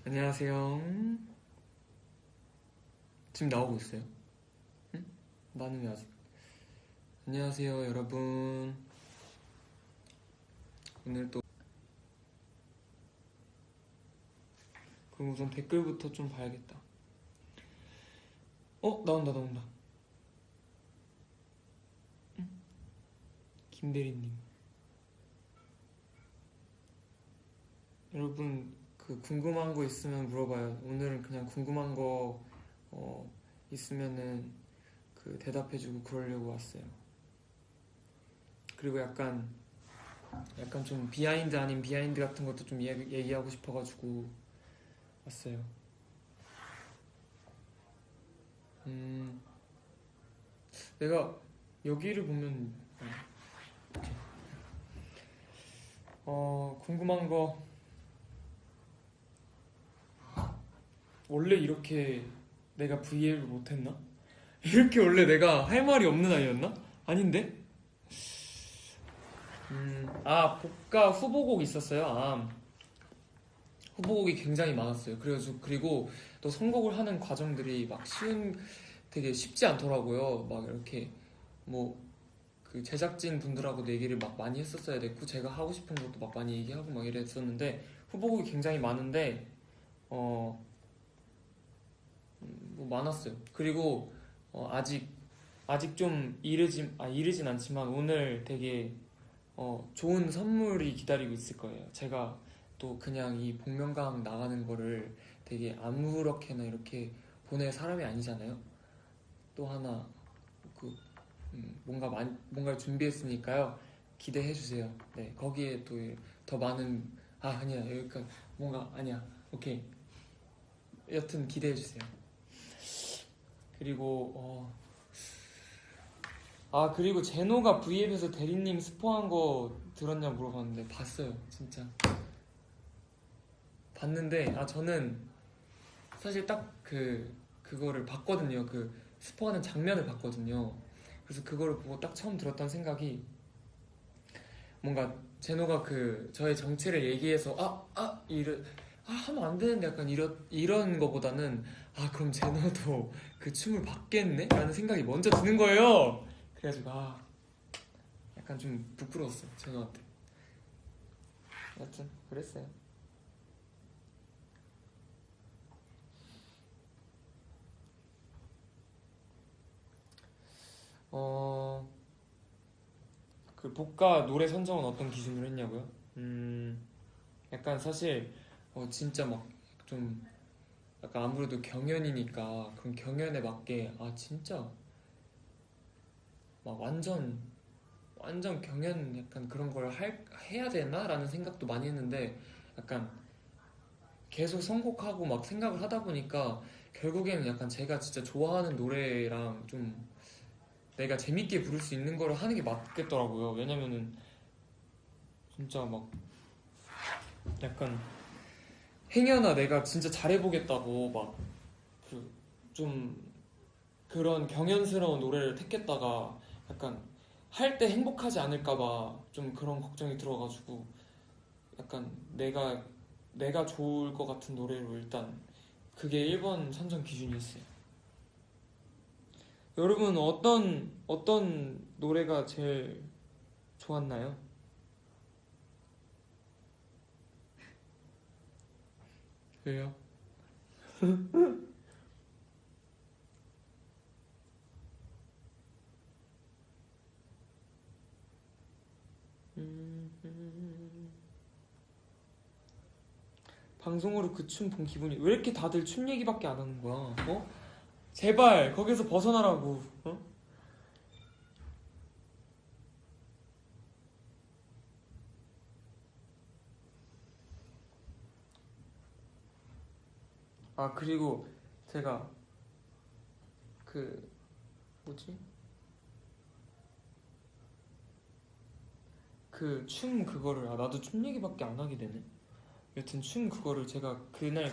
안녕하세요. 지금 나오고 있어요? 응? 나는 왜 아직? 안녕하세요, 여러분. 오늘 또 그럼 우선 댓글부터 좀 봐야겠다. 나온다. 응? 김대리님. 여러분 그 궁금한 거 있으면 물어봐요. 오늘은 그냥 궁금한 거 있으면은 그 대답해주고 그러려고 왔어요. 그리고 약간 좀 비하인드 아닌 비하인드 같은 것도 좀 얘기하고 싶어가지고 왔어요. 내가 여기를 보면 궁금한 거 원래 이렇게 내가 V앱을 못했나? 이렇게 원래 내가 할 말이 없는 아이였나? 아닌데? 복가 후보곡 있었어요. 후보곡이 굉장히 많았어요. 그리고 또 선곡을 하는 과정들이 막 되게 쉽지 않더라고요. 막 이렇게 뭐 그 제작진 분들하고도 얘기를 막 많이 했었어야 됐고 제가 하고 싶은 것도 막 많이 얘기하고 막 이랬었는데 후보곡이 굉장히 많은데 뭐 많았어요. 그리고 아직 좀 이르진 않지만 오늘 되게 좋은 선물이 기다리고 있을 거예요. 제가 또 그냥 이 복면가왕 나가는 거를 되게 아무렇게나 이렇게 보낼 사람이 아니잖아요. 또 하나 뭔가를 준비했으니까요. 기대해 주세요. 네, 거기에 또 더 많은 아니야 여기까지 뭔가 아니야 오케이 여튼 기대해 주세요. 그리고 그리고 제노가 V앱에서 대리님 스포한 거 들었냐 물어봤는데 봤어요. 진짜 봤는데 저는 사실 딱 그거를 봤거든요. 그 스포하는 장면을 봤거든요. 그래서 그거를 보고 딱 처음 들었던 생각이 뭔가 제노가 저의 정체를 얘기해서 하면 안 되는데 약간 이런 거보다는 그럼 제노도 그 춤을 받겠네? 라는 생각이 먼저 드는 거예요. 그래가지고 약간 좀 부끄러웠어요. 제노한테. 여튼 그랬어요. 그 복가 노래 선정은 어떤 기준으로 했냐고요? 약간 사실 진짜 막 좀 약간 아무래도 경연이니까 그럼 경연에 맞게 진짜 막 완전 경연 약간 그런 걸 해야 되나? 라는 생각도 많이 했는데 약간 계속 선곡하고 막 생각을 하다 보니까 결국에는 약간 제가 진짜 좋아하는 노래랑 좀 내가 재밌게 부를 수 있는 거를 하는 게 맞겠더라고요. 왜냐면은 진짜 막 약간 행여나 내가 진짜 잘해보겠다고 막 좀 그런 경연스러운 노래를 택했다가 약간 할 때 행복하지 않을까봐 좀 그런 걱정이 들어가지고 약간 내가 좋을 것 같은 노래로 일단 그게 1번 선정 기준이었어요. 여러분 어떤 노래가 제일 좋았나요? 왜요? 방송으로 그 춤 본 기분이 왜 이렇게 다들 춤 얘기밖에 안 하는 거야? 제발 거기서 벗어나라고. 그리고 제가 뭐지? 그 춤 그거를 나도 춤 얘기밖에 안 하게 되네. 여튼 춤 그거를 제가 그날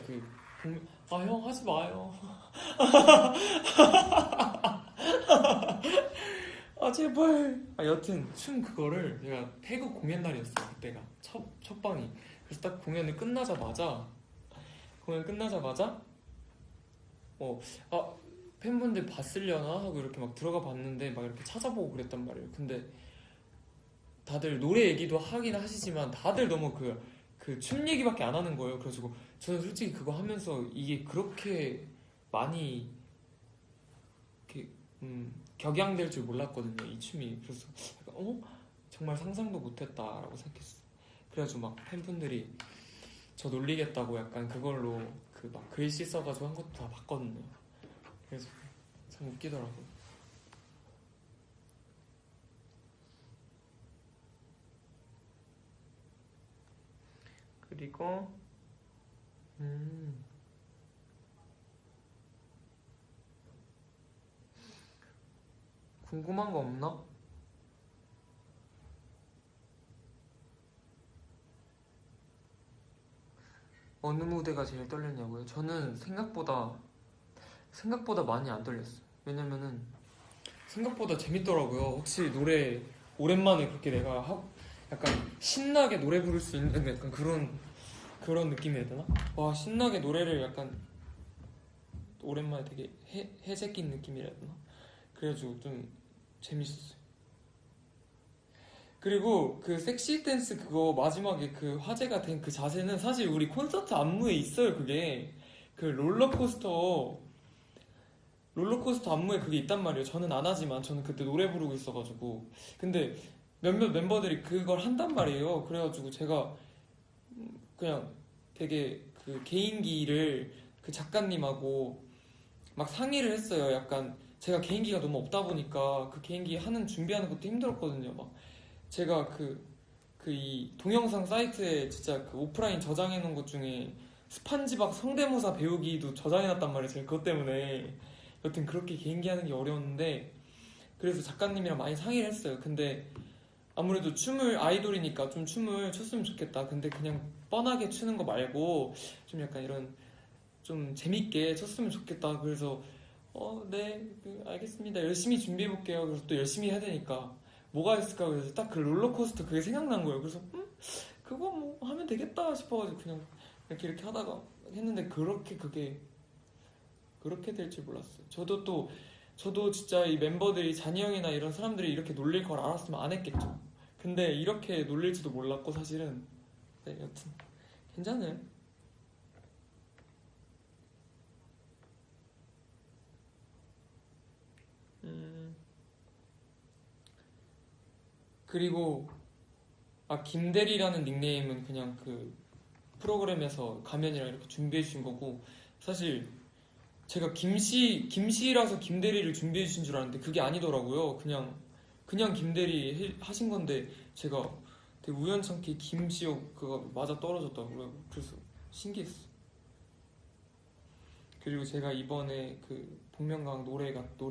형 하지 마요. 제발. 여튼 춤 그거를 제가 태국 공연 날이었어요. 그때가 첫 방이. 그래서 딱 공연을 끝나자마자 공연 끝나자마자 어, 아, 팬분들 봤으려나 하고 이렇게 막 들어가 봤는데 막 이렇게 찾아보고 그랬단 말이에요. 근데 다들 노래 얘기도 하긴 하시지만 다들 너무 그 춤 얘기밖에 안 하는 거예요. 그래가지고 저는 솔직히 그거 하면서 이게 그렇게 많이 이렇게, 격양될 줄 몰랐거든요. 이 춤이. 그래서 약간, 정말 상상도 못했다라고 생각했어요. 그래가지고 막 팬분들이 저 놀리겠다고 약간 그걸로 그 막 글씨 써가지고 한 것도 다 봤거든요. 그래서 참 웃기더라고요. 그리고 음, 궁금한 거 없나? 어느 무대가 제일 떨렸냐고요? 저는 생각보다 많이 안 떨렸어요. 왜냐면은 생각보다 재밌더라고요. 확실히 노래 오랜만에 그렇게 내가 약간 신나게 노래 부를 수 있는 약간 그런 느낌이 해야 되나? 와, 신나게 노래를 약간 오랜만에 되게 해제 낀 느낌이라 해야 되나? 그래가지고 좀 재밌었어요. 그리고 그 섹시 댄스 그거 마지막에 그 화제가 된 그 자세는 사실 우리 콘서트 안무에 있어요. 그게 그 롤러코스터 안무에 그게 있단 말이에요. 저는 안 하지만 저는 그때 노래 부르고 있어가지고. 근데 몇몇 멤버들이 그걸 한단 말이에요. 그래가지고 제가 그냥 되게 그 개인기를 그 작가님하고 막 상의를 했어요. 약간 제가 개인기가 너무 없다 보니까 그 개인기 하는 준비하는 것도 힘들었거든요. 막 제가 이 동영상 사이트에 진짜 그 오프라인 저장해 놓은 것 중에 스판지밥 성대모사 배우기도 저장해 놨단 말이에요. 제가 그것 때문에. 여튼 그렇게 개인기 하는 게 어려웠는데 그래서 작가님이랑 많이 상의를 했어요. 근데 아무래도 춤을 아이돌이니까 좀 춤을 췄으면 좋겠다. 근데 그냥 뻔하게 추는 거 말고 좀 약간 이런 좀 재밌게 췄으면 좋겠다. 그래서 네, 알겠습니다. 열심히 준비해 볼게요. 그래서 또 열심히 해야 되니까 뭐가 있을까? 그래서 딱 그 롤러코스터 그게 생각난 거예요. 그래서 그거 뭐 하면 되겠다 싶어가지고 그냥 이렇게 하다가 했는데 그렇게 될 줄 몰랐어요. 저도 진짜 이 멤버들이 잔이 형이나 이런 사람들이 이렇게 놀릴 걸 알았으면 안 했겠죠. 근데 이렇게 놀릴지도 몰랐고 사실은. 네, 여튼 괜찮아요. 음, 그리고 김대리라는 닉네임은 그냥 그 프로그램에서 가면이랑 이렇게 준비해 주신 거고 사실 제가 김씨라서 김대리를 준비해 주신 줄 알았는데 그게 아니더라고요. 그냥 김대리 하신 건데 제가 되게 우연찮게 김씨요 그거 맞아 떨어졌더라고요. 그래서 신기했어. 그리고 제가 이번에 그 복면가왕 노래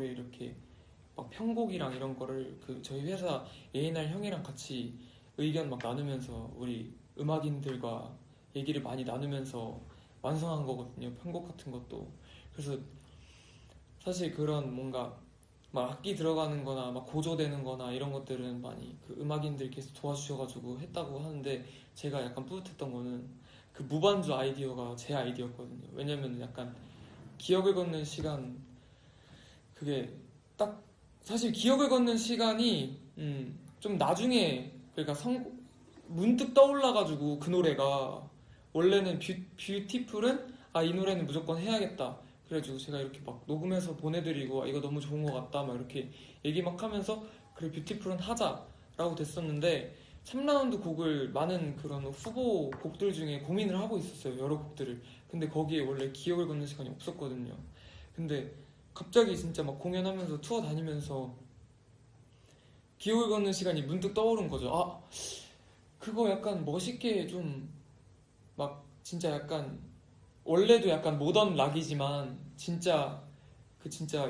이렇게 막 편곡이랑 이런 거를 그 저희 회사 A&R 형이랑 같이 의견 막 나누면서 우리 음악인들과 얘기를 많이 나누면서 완성한 거거든요. 편곡 같은 것도. 그래서 사실 그런 뭔가 막 악기 들어가는 거나 막 고조되는 거나 이런 것들은 많이 그 음악인들께서 도와주셔가지고 했다고 하는데 제가 약간 뿌듯했던 거는 그 무반주 아이디어가 제 아이디어였거든요. 왜냐면 약간 기억을 걷는 시간 그게 딱 사실 기억을 걷는 시간이 좀 나중에 그러니까 문득 떠올라가지고 그 노래가 원래는 뷰티풀은 이 노래는 무조건 해야겠다. 그래가지고 제가 이렇게 막 녹음해서 보내드리고 이거 너무 좋은 것 같다 막 이렇게 얘기 막 하면서 그래 뷰티풀은 하자라고 됐었는데 3라운드 곡을 많은 그런 후보 곡들 중에 고민을 하고 있었어요. 여러 곡들을. 근데 거기에 원래 기억을 걷는 시간이 없었거든요. 근데 갑자기 진짜 막 공연하면서 투어 다니면서 기억을 걷는 시간이 문득 떠오른 거죠. 그거 약간 멋있게 좀 막 진짜 약간 원래도 약간 모던 락이지만 진짜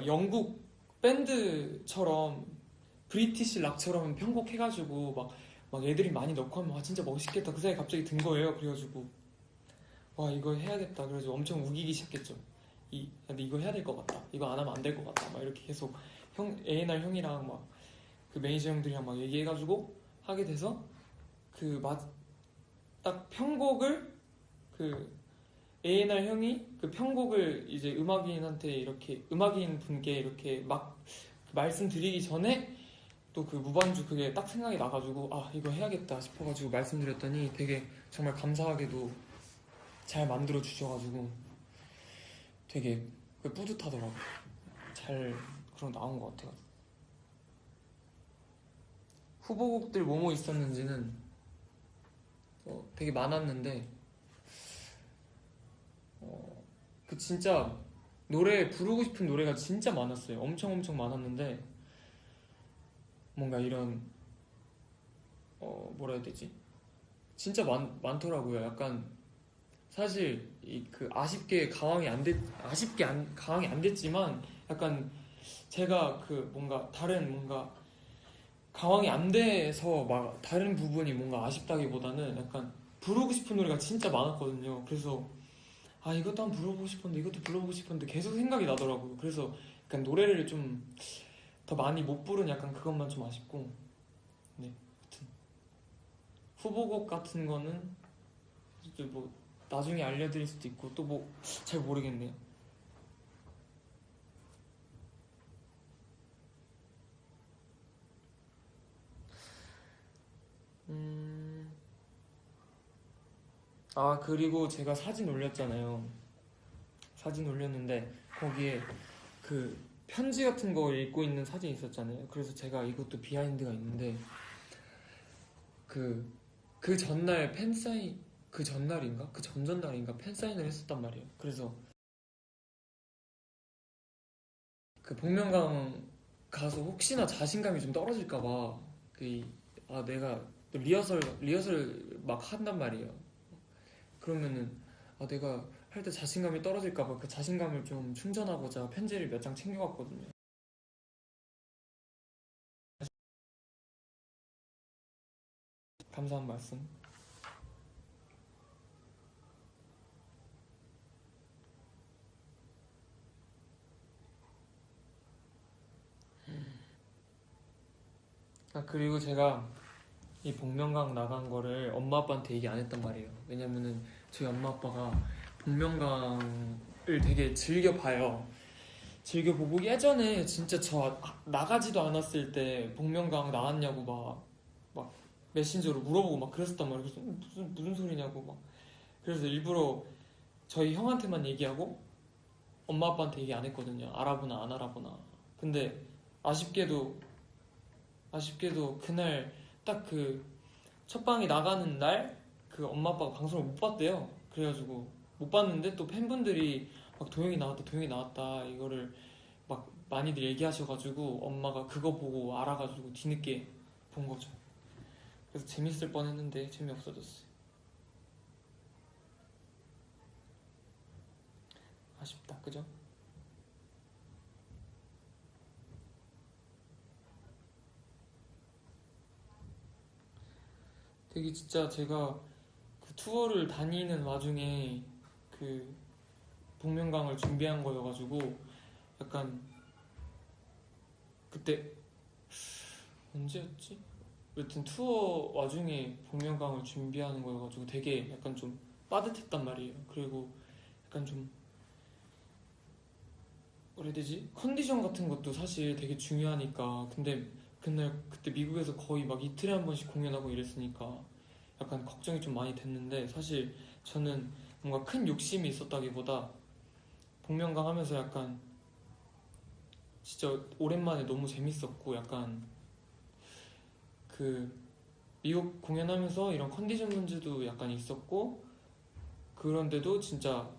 영국 밴드처럼 브리티시 락처럼 편곡해가지고 막 애들이 많이 넣고 하면 진짜 멋있겠다 그 생각이 갑자기 든 거예요. 그래가지고 이거 해야겠다. 그래서 엄청 우기기 시작했죠. 근데 이거 해야 될 것 같다. 이거 안 하면 안 될 것 같다. 막 이렇게 계속 A&R 형이랑 막 그 매니저 형들이랑 막 얘기해가지고 하게 돼서 딱 편곡을 그 A&R 형이 그 편곡을 이제 음악인한테 이렇게 음악인 분께 이렇게 막 말씀드리기 전에 또 그 무반주 그게 딱 생각이 나가지고 아 이거 해야겠다 싶어가지고 말씀드렸더니 되게 정말 감사하게도 잘 만들어 주셔가지고 되게 뿌듯하더라고요. 잘 그런 거 나온 것 같아요. 후보곡들 뭐뭐 있었는지는 되게 많았는데 그 진짜 노래 부르고 싶은 노래가 진짜 많았어요. 엄청 많았는데 뭔가 이런 뭐라 해야 되지? 진짜 많더라고요. 약간 사실 그 아쉽게 가왕이 가왕이 안 됐지만 약간 제가 그 뭔가 다른 뭔가 가왕이 안 돼서 막 다른 부분이 뭔가 아쉽다기보다는 약간 부르고 싶은 노래가 진짜 많았거든요. 그래서 아 이것도 한번 불러보고 싶었는데 이것도 불러보고 싶었는데 계속 생각이 나더라고요. 그래서 약간 노래를 좀 더 많이 못 부른 약간 그것만 좀 아쉽고 네 하여튼 후보곡 같은 거는 이제 뭐 나중에 알려드릴 수도 있고 또 뭐 잘 모르겠네요. 아 그리고 제가 사진 올렸잖아요. 사진 올렸는데 거기에 그 편지 같은 거 읽고 있는 사진이 있었잖아요. 그래서 제가 이것도 비하인드가 있는데 그 전날 팬사인 그 전날인가? 그 전전날인가 팬사인을 했었단 말이에요. 그래서 그 복면가왕 가서 혹시나 자신감이 좀 떨어질까봐 내가 또 리허설 막 한단 말이에요. 그러면은 내가 할 때 자신감이 떨어질까봐 그 자신감을 좀 충전하고자 편지를 몇 장 챙겨갔거든요. 감사한 말씀. 그리고 제가 이 복면가왕 나간 거를 엄마 아빠한테 얘기 안 했단 말이에요. 왜냐면은 저희 엄마 아빠가 복면가왕을 되게 즐겨봐요. 즐겨보고 예전에 진짜 저 나가지도 않았을 때 복면가왕 나왔냐고 막 메신저로 물어보고 막 그랬었단 말이에요. 그래서 무슨 소리냐고 막 그래서 일부러 저희 형한테만 얘기하고 엄마 아빠한테 얘기 안 했거든요. 알아보나 안 알아보나. 근데 아쉽게도 그날 딱 그 첫 방이 나가는 날 그 엄마 아빠가 방송을 못 봤대요. 그래가지고 못 봤는데 또 팬분들이 막 도영이 나왔다 이거를 막 많이들 얘기하셔가지고 엄마가 그거 보고 알아가지고 뒤늦게 본 거죠. 그래서 재밌을 뻔했는데 재미없어졌어요. 아쉽다, 그죠? 되게 진짜 제가 그 투어를 다니는 와중에 그 복면가왕을 준비한 거여가지고 약간 그때 언제였지? 여튼 투어 와중에 복면가왕을 준비하는 거여가지고 되게 약간 좀 빠듯했단 말이에요. 그리고 약간 좀 뭐라 해야 되지? 컨디션 같은 것도 사실 되게 중요하니까 근데 그때 미국에서 거의 막 이틀에 한 번씩 공연하고 이랬으니까 약간 걱정이 좀 많이 됐는데 사실 저는 뭔가 큰 욕심이 있었다기보다 복면가왕 하면서 약간 진짜 오랜만에 너무 재밌었고 약간 그 미국 공연하면서 이런 컨디션 문제도 약간 있었고 그런데도 진짜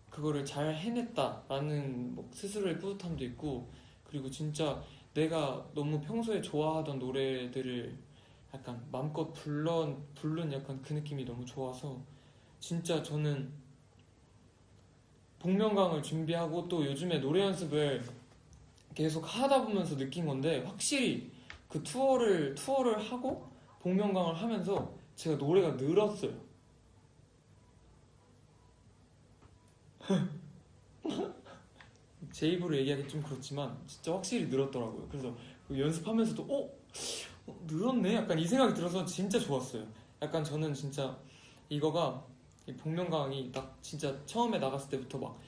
그거를 잘 해냈다라는 뭐 스스로의 뿌듯함도 있고 그리고 진짜 내가 너무 평소에 좋아하던 노래들을 약간 마음껏 부른 약간 그 느낌이 너무 좋아서 진짜 저는 복면가왕을 준비하고 또 요즘에 노래 연습을 계속 하다 보면서 느낀 건데 확실히 그 투어를 하고 복면가왕을 하면서 제가 노래가 늘었어요. 제 입으로 얘기하기 좀 그렇지만 진짜 확실히 늘었더라고요. 그래서 연습하면서도 늘었네? 약간 이 생각이 들어서 진짜 좋았어요. 약간 저는 진짜 이거가 이 복면가왕이 딱 진짜 처음에 나갔을 때부터 막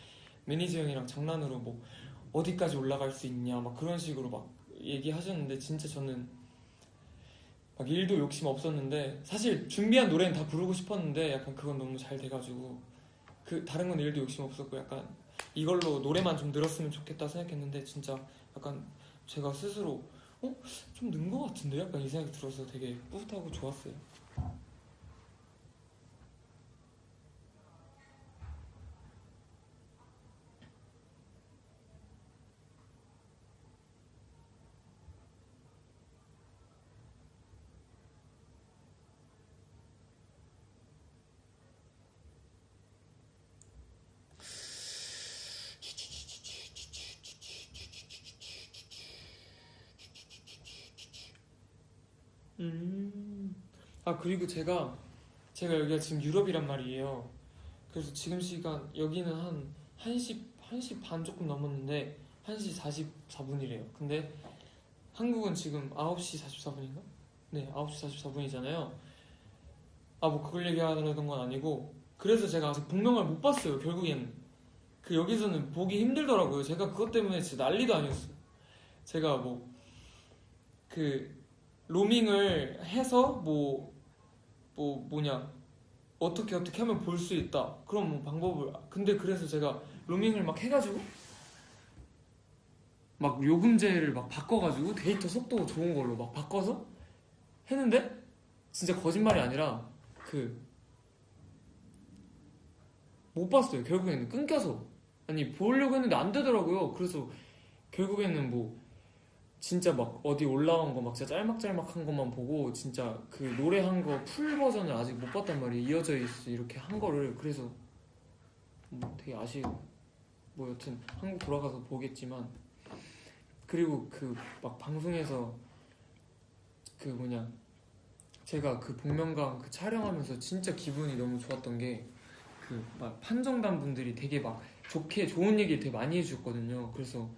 매니저 형이랑 장난으로 뭐 어디까지 올라갈 수 있냐 막 그런 식으로 막 얘기하셨는데 진짜 저는 막 일도 욕심 없었는데 사실 준비한 노래는 다 부르고 싶었는데 약간 그건 너무 잘 돼가지고 그 다른 건 일도 욕심 없었고 약간 이걸로 노래만 좀 늘었으면 좋겠다 생각했는데 진짜 약간 제가 스스로 좀 는 것 같은데 약간 이 생각이 들어서 되게 뿌듯하고 좋았어요. 아 그리고 제가 여기가 지금 유럽이란 말이에요. 그래서 지금 시간 여기는 한 1시 반 조금 넘었는데 1시 44분이래요. 근데 한국은 지금 9시 44분인가? 네, 9시 44분이잖아요. 아, 뭐 그걸 얘기하려던 건 아니고 그래서 제가 아직 복면가를 못 봤어요. 결국엔 그 여기서는 보기 힘들더라고요. 제가 그것 때문에 진짜 난리도 아니었어요. 제가 뭐 그 로밍을 해서 뭐냐 어떻게 하면 볼 수 있다. 그럼 뭐 방법을 근데 그래서 제가 로밍을 막 해가지고 막 요금제를 막 바꿔가지고 데이터 속도 좋은 걸로 막 바꿔서 했는데 진짜 거짓말이 아니라 그 못 봤어요. 결국에는 끊겨서 아니 보려고 했는데 안 되더라고요. 그래서 결국에는 뭐 진짜 막 어디 올라온 거 막 진짜 짤막짤막한 것만 보고 진짜 그 노래한 거 풀 버전을 아직 못 봤단 말이에요. 이어져 있어 이렇게 한 거를. 그래서 뭐 되게 아쉬워. 뭐 여튼 한국 돌아가서 보겠지만 그리고 그 막 방송에서 그 뭐냐 제가 그 복면가왕 그 촬영하면서 진짜 기분이 너무 좋았던 게 그 막 판정단 분들이 되게 막 좋게 좋은 얘기 되게 많이 해주셨거든요. 그래서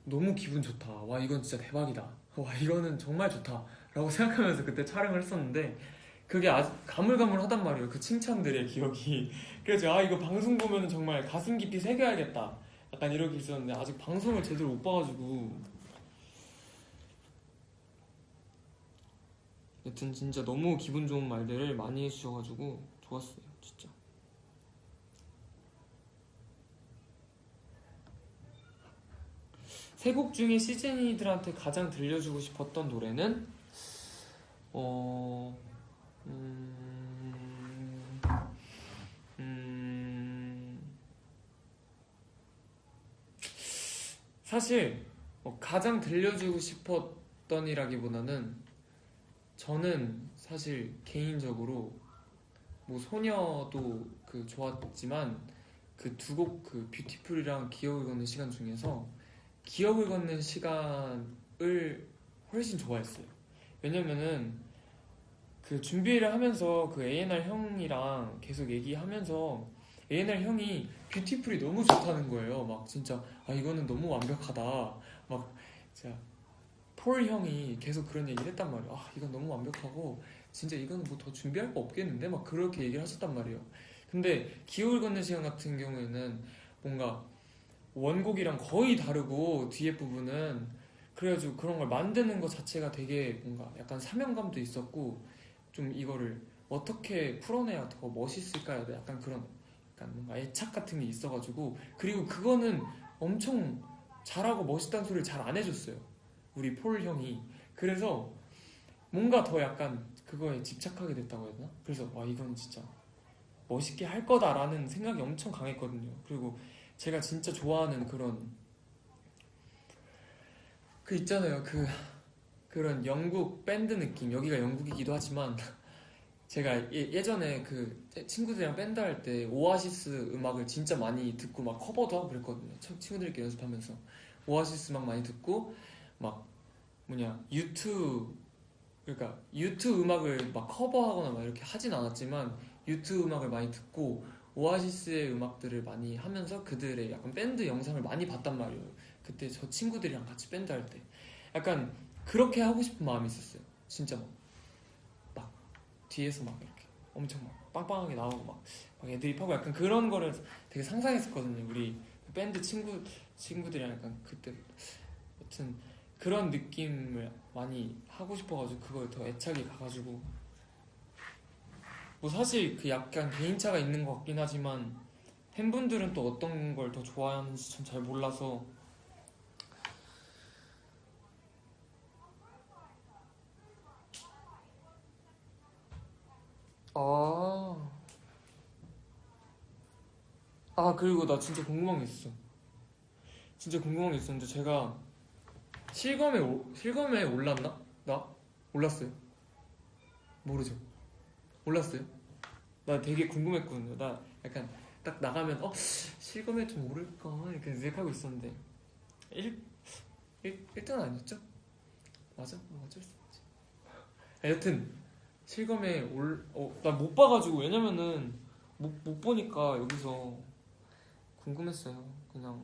너무 기분 좋다. 와 이건 진짜 대박이다. 와 이거는 정말 좋다. 라고 생각하면서 그때 촬영을 했었는데 그게 아직 가물가물하단 말이에요. 그 칭찬들의 기억이. 그래서 아 이거 방송 보면 정말 가슴 깊이 새겨야겠다. 약간 이렇게 있었는데 아직 방송을 제대로 못 봐가지고 여튼 진짜 너무 기분 좋은 말들을 많이 해주셔가지고 좋았어요. 진짜. 세 곡 중에 시즈니들한테 가장 들려주고 싶었던 노래는 어... 음... 음... 사실 가장 들려주고 싶었던이라기보다는 저는 사실 개인적으로 뭐 소녀도 그 좋았지만 그 두 곡 그 뷰티풀이랑 기억을 걷는 시간 중에서 기억을 걷는 시간을 훨씬 좋아했어요. 왜냐면은 그 준비를 하면서 그 A&R 형이랑 계속 얘기하면서 A&R 형이 뷰티풀이 너무 좋다는 거예요. 막 진짜 아 이거는 너무 완벽하다. 막 진짜 폴 형이 계속 그런 얘기를 했단 말이에요. 아 이건 너무 완벽하고 진짜 이거는 뭐 더 준비할 거 없겠는데 막 그렇게 얘기를 하셨단 말이에요. 근데 기억을 걷는 시간 같은 경우에는 뭔가 원곡이랑 거의 다르고 뒤에 부분은 그래가지고 그런 걸 만드는 것 자체가 되게 뭔가 약간 사명감도 있었고 좀 이거를 어떻게 풀어내야 더 멋있을까 약간 그런 약간 뭔가 애착 같은 게 있어가지고 그리고 그거는 엄청 잘하고 멋있다는 소리를 잘 안 해줬어요. 우리 폴 형이. 그래서 뭔가 더 약간 그거에 집착하게 됐다고 해야 되나? 그래서 와 이건 진짜 멋있게 할 거다라는 생각이 엄청 강했거든요. 그리고 제가 진짜 좋아하는 그런 그 있잖아요. 그런 영국 밴드 느낌. 여기가 영국이기도 하지만 제가 예전에 그 친구들이랑 밴드 할 때 오아시스 음악을 진짜 많이 듣고 막 커버도 하고 그랬거든요. 친구들끼리 연습하면서 오아시스 음악 많이 듣고 막 뭐냐 그러니까 유튜브 음악을 막 커버하거나 막 이렇게 하진 않았지만 유튜브 음악을 많이 듣고 오아시스의 음악들을 많이 하면서 그들의 약간 밴드 영상을 많이 봤단 말이에요. 그때 저 친구들이랑 같이 밴드 할 때 약간 그렇게 하고 싶은 마음이 있었어요. 진짜 막 뒤에서 막 이렇게 엄청 막 빵빵하게 나오고 막 애드립하고 약간 그런 거를 되게 상상했었거든요. 우리 밴드 친구들이랑 약간 그때 여튼 그런 느낌을 많이 하고 싶어가지고 그거에 더 애착이 가가지고 뭐 사실 그 약간 개인차가 있는 것 같긴 하지만 팬분들은 또 어떤 걸 더 좋아하는지 전 잘 몰라서 아, 그리고 나 진짜 궁금한 게 있어. 진짜 궁금한 게 있었는데 제가 실검에 올랐나? 나? 올랐어요? 모르죠. 올랐어요? 나 되게 궁금했거든요. 나 약간 딱 나가면 실검에 좀 오를까 이렇게 생각하고 있었는데 1, 1등은 아니었죠? 맞아? 어쩔 수 없지. 여튼 실검에 나 못 봐가지고 왜냐면은 못 보니까 여기서 궁금했어요. 그냥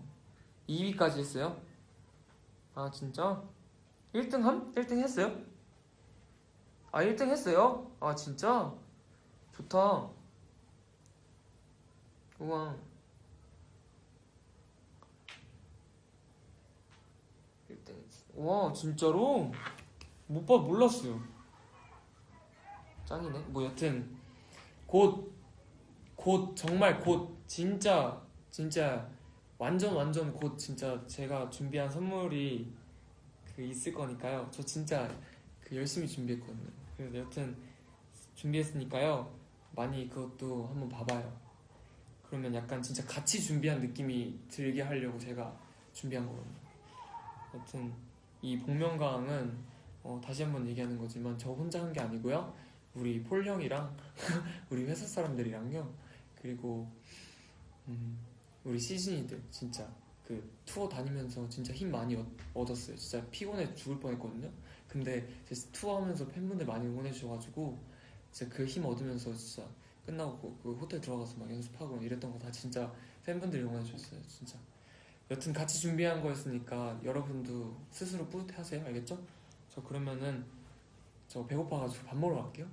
2위까지 했어요? 아 진짜? 1등 함? 1등 했어요? 아 1등 했어요? 아 진짜? 좋다. 우와 1등 했어. 와 진짜로? 못 봐 몰랐어요. 짱이네. 뭐 여튼 곧 정말 곧 진짜 완전 곧 진짜 제가 준비한 선물이 그 있을 거니까요. 저 진짜 그 열심히 준비했거든요. 그래서 여튼 준비했으니까요. 많이 그것도 한번 봐봐요. 그러면 약간 진짜 같이 준비한 느낌이 들게 하려고 제가 준비한 거거든요. 여튼 이 복면가왕은 다시 한번 얘기하는 거지만 저 혼자 한 게 아니고요. 우리 폴 형이랑 우리 회사 사람들이랑요. 그리고 우리 시즌이들 진짜 그 투어 다니면서 진짜 힘 많이 얻었어요. 진짜 피곤해 죽을 뻔했거든요. 근데 투어하면서 팬분들 많이 응원해 주셔가지고 진짜 그 힘 얻으면서 진짜 끝나고 그 호텔 들어가서 막 연습하고 이랬던 거 다 진짜 팬분들이 응원해 주셨어요. 진짜. 여튼 같이 준비한 거였으니까 여러분도 스스로 뿌듯해하세요. 알겠죠? 저 그러면은 저 배고파가지고 밥 먹으러 갈게요.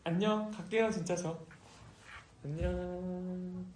안녕. 갈게요 진짜 저. 안녕.